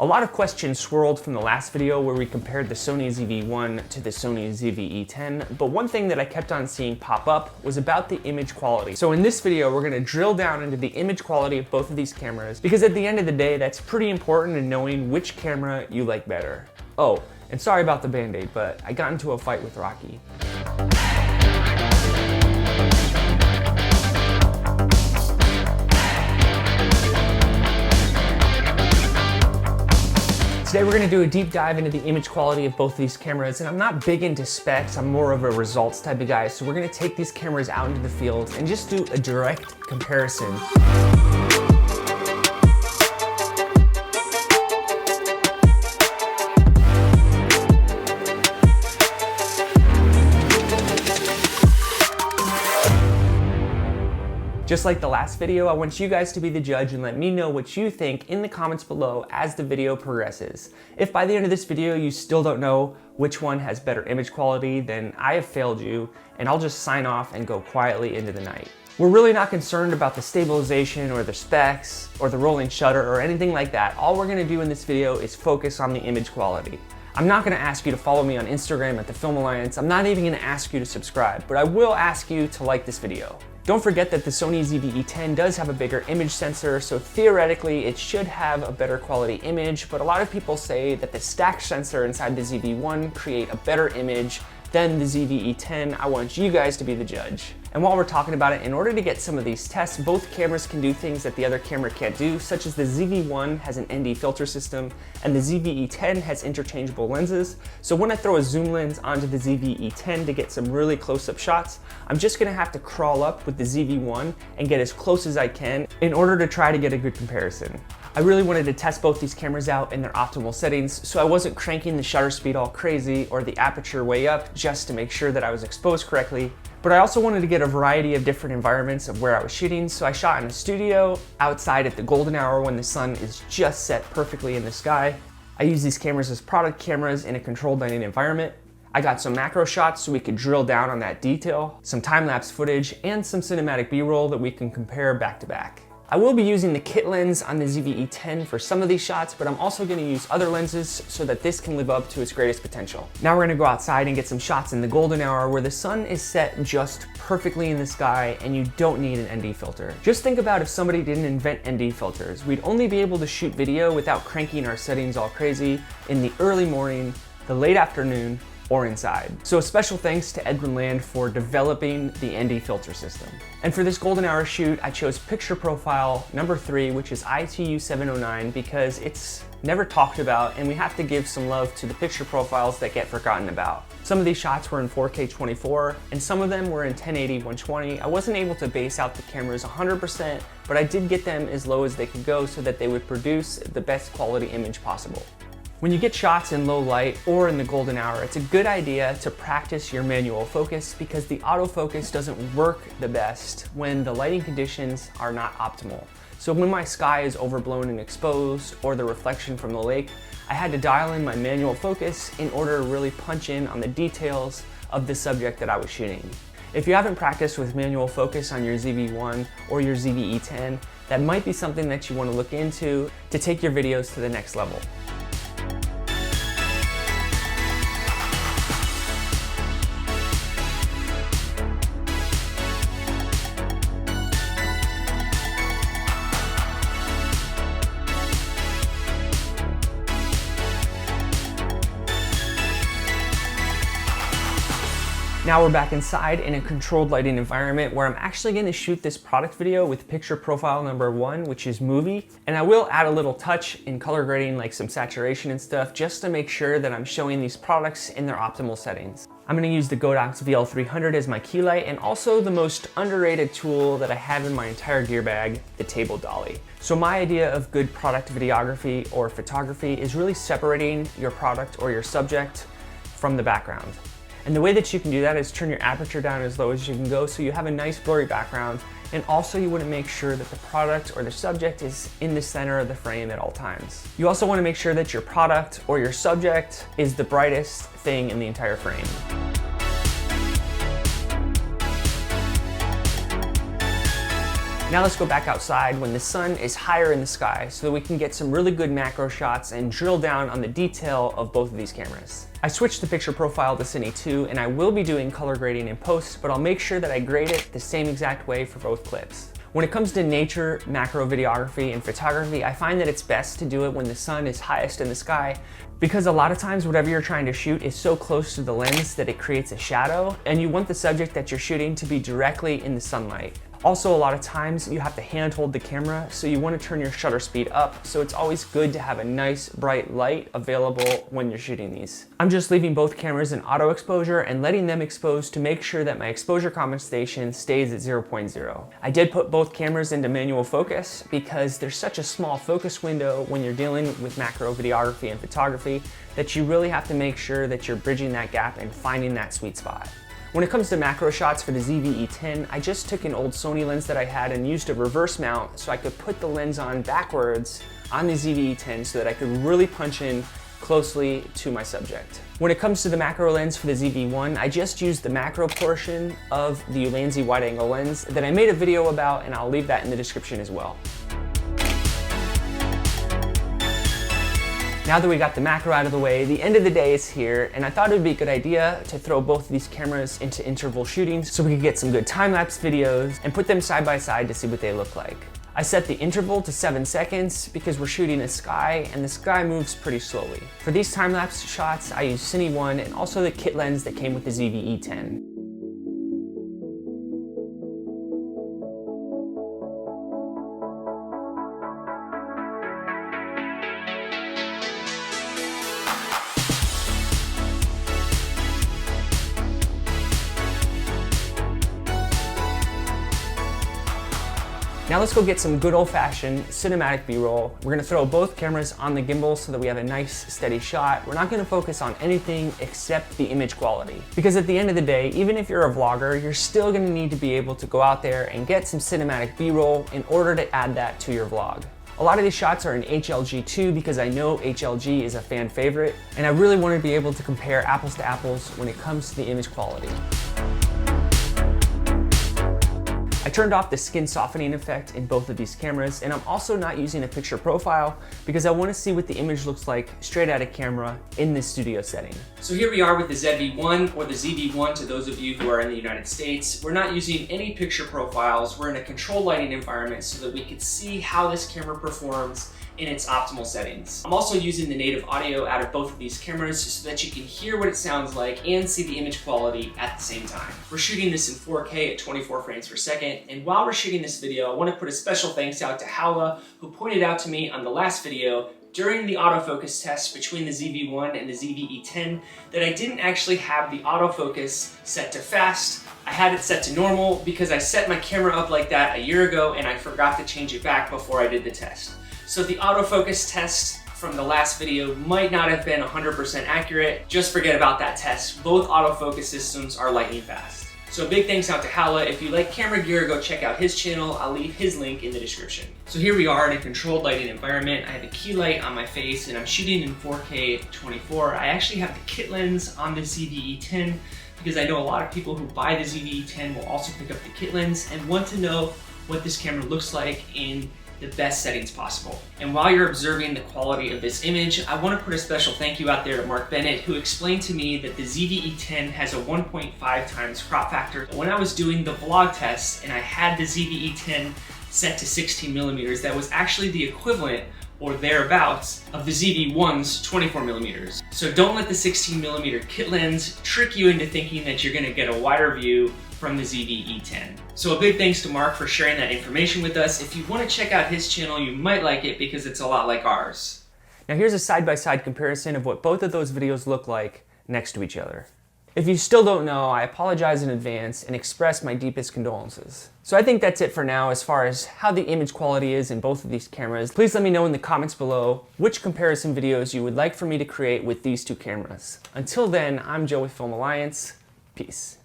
A lot of questions swirled from the last video where we compared the Sony ZV-1 to the Sony ZV-E10, but one thing that I kept on seeing pop up was about the image quality. So in this video, we're gonna drill down into the image quality of both of these cameras, because at the end of the day, that's pretty important in knowing which camera you like better. Oh, and sorry about the Band-Aid, but I got into a fight with Rocky. Today we're gonna do a deep dive into the image quality of both of these cameras, and I'm not big into specs, I'm more of a results type of guy, so we're gonna take these cameras out into the field and just do a direct comparison. Just like the last video, I want you guys to be the judge and let me know what you think in the comments below as the video progresses. If by the end of this video you still don't know which one has better image quality, then I have failed you, and I'll just sign off and go quietly into the night. We're really not concerned about the stabilization or the specs or the rolling shutter or anything like that. All we're gonna do in this video is focus on the image quality. I'm not gonna ask you to follow me on Instagram at the Film Alliance. I'm not even gonna ask you to subscribe, but I will ask you to like this video. Don't forget that the Sony ZV-E10 does have a bigger image sensor, so theoretically it should have a better quality image, but a lot of people say that the stack sensor inside the ZV-1 create a better image than the ZV-E10. I want you guys to be the judge. And while we're talking about it, in order to get some of these tests, both cameras can do things that the other camera can't do, such as the ZV-1 has an ND filter system and the ZV-E10 has interchangeable lenses. So when I throw a zoom lens onto the ZV-E10 to get some really close-up shots, I'm just gonna have to crawl up with the ZV-1 and get as close as I can in order to try to get a good comparison. I really wanted to test both these cameras out in their optimal settings, so I wasn't cranking the shutter speed all crazy or the aperture way up just to make sure that I was exposed correctly. But I also wanted to get a variety of different environments of where I was shooting, so I shot in a studio, outside at the golden hour when the sun is just set perfectly in the sky. I use these cameras as product cameras in a controlled lighting environment. I got some macro shots so we could drill down on that detail, some time-lapse footage, and some cinematic B-roll that we can compare back to back. I will be using the kit lens on the ZV-E10 for some of these shots, but I'm also gonna use other lenses so that this can live up to its greatest potential. Now we're gonna go outside and get some shots in the golden hour where the sun is set just perfectly in the sky and you don't need an ND filter. Just think about if somebody didn't invent ND filters. We'd only be able to shoot video without cranking our settings all crazy in the early morning, the late afternoon, or inside. So a special thanks to Edwin Land for developing the ND filter system. And for this golden hour shoot, I chose picture profile number 3, which is ITU 709, because it's never talked about and we have to give some love to the picture profiles that get forgotten about. Some of these shots were in 4K 24 and some of them were in 1080 120. I wasn't able to base out the cameras 100%, but I did get them as low as they could go so that they would produce the best quality image possible. When you get shots in low light or in the golden hour, it's a good idea to practice your manual focus because the autofocus doesn't work the best when the lighting conditions are not optimal. So when my sky is overblown and exposed or the reflection from the lake, I had to dial in my manual focus in order to really punch in on the details of the subject that I was shooting. If you haven't practiced with manual focus on your ZV-1 or your ZV-E10, that might be something that you want to look into to take your videos to the next level. Now we're back inside in a controlled lighting environment where I'm actually going to shoot this product video with picture profile number 1, which is movie. And I will add a little touch in color grading, like some saturation and stuff, just to make sure that I'm showing these products in their optimal settings. I'm going to use the Godox VL300 as my key light and also the most underrated tool that I have in my entire gear bag, the table dolly. So my idea of good product videography or photography is really separating your product or your subject from the background. And the way that you can do that is turn your aperture down as low as you can go so you have a nice blurry background, and also you want to make sure that the product or the subject is in the center of the frame at all times. You also want to make sure that your product or your subject is the brightest thing in the entire frame. Now let's go back outside when the sun is higher in the sky so that we can get some really good macro shots and drill down on the detail of both of these cameras. I switched the picture profile to Cine 2 and I will be doing color grading in post, but I'll make sure that I grade it the same exact way for both clips. When it comes to nature, macro videography, and photography, I find that it's best to do it when the sun is highest in the sky, because a lot of times whatever you're trying to shoot is so close to the lens that it creates a shadow, and you want the subject that you're shooting to be directly in the sunlight. Also, a lot of times you have to hand hold the camera, so you want to turn your shutter speed up, so it's always good to have a nice bright light available when you're shooting these. I'm just leaving both cameras in auto exposure and letting them expose to make sure that my exposure compensation stays at 0.0. I did put both cameras into manual focus because there's such a small focus window when you're dealing with macro videography and photography that you really have to make sure that you're bridging that gap and finding that sweet spot. When it comes to macro shots for the ZV-E10, I just took an old Sony lens that I had and used a reverse mount so I could put the lens on backwards on the ZV-E10 so that I could really punch in closely to my subject. When it comes to the macro lens for the ZV-1, I just used the macro portion of the Ulanzi wide angle lens that I made a video about, and I'll leave that in the description as well. Now that we got the macro out of the way, the end of the day is here, and I thought it would be a good idea to throw both of these cameras into interval shootings so we could get some good time-lapse videos and put them side by side to see what they look like. I set the interval to 7 seconds because we're shooting a sky and the sky moves pretty slowly. For these time-lapse shots, I use Cine 1 and also the kit lens that came with the ZV-E10. Now let's go get some good old-fashioned cinematic B-roll. We're gonna throw both cameras on the gimbal so that we have a nice steady shot. We're not gonna focus on anything except the image quality. Because at the end of the day, even if you're a vlogger, you're still gonna need to be able to go out there and get some cinematic B-roll in order to add that to your vlog. A lot of these shots are in HLG2 because I know HLG is a fan favorite, and I really want to be able to compare apples to apples when it comes to the image quality. I turned off the skin softening effect in both of these cameras, and I'm also not using a picture profile because I want to see what the image looks like straight out of camera in this studio setting. So here we are with the ZV-1 or the ZV-1 to those of you who are in the United States. We're not using any picture profiles. We're in a controlled lighting environment so that we can see how this camera performs in its optimal settings. I'm also using the native audio out of both of these cameras so that you can hear what it sounds like and see the image quality at the same time. We're shooting this in 4K at 24 frames per second, and while we're shooting this video, I want to put a special thanks out to Howla, who pointed out to me on the last video during the autofocus test between the ZV-1 and the ZV-E10 that I didn't actually have the autofocus set to fast. I had it set to normal because I set my camera up like that a year ago and I forgot to change it back before I did the test. So the autofocus test from the last video might not have been 100% accurate. Just forget about that test. Both autofocus systems are lightning fast. So big thanks out to Howla. If you like camera gear, go check out his channel. I'll leave his link in the description. So here we are in a controlled lighting environment. I have a key light on my face and I'm shooting in 4K at 24. I actually have the kit lens on the ZV-E10 because I know a lot of people who buy the ZV-E10 will also pick up the kit lens and want to know what this camera looks like in the best settings possible. And while you're observing the quality of this image, I want to put a special thank you out there to Mark Bennett, who explained to me that the ZV-E10 has a 1.5 times crop factor. When I was doing the vlog test and I had the ZV-E10 set to 16 millimeters, that was actually the equivalent or thereabouts of the ZV-1's 24 millimeters. So don't let the 16 millimeter kit lens trick you into thinking that you're gonna get a wider view from the ZV-E10. So a big thanks to Mark for sharing that information with us. If you want to check out his channel, you might like it because it's a lot like ours. Now here's a side-by-side comparison of what both of those videos look like next to each other. If you still don't know, I apologize in advance and express my deepest condolences. So I think that's it for now as far as how the image quality is in both of these cameras. Please let me know in the comments below which comparison videos you would like for me to create with these two cameras. Until then, I'm Joe with Film Alliance. Peace.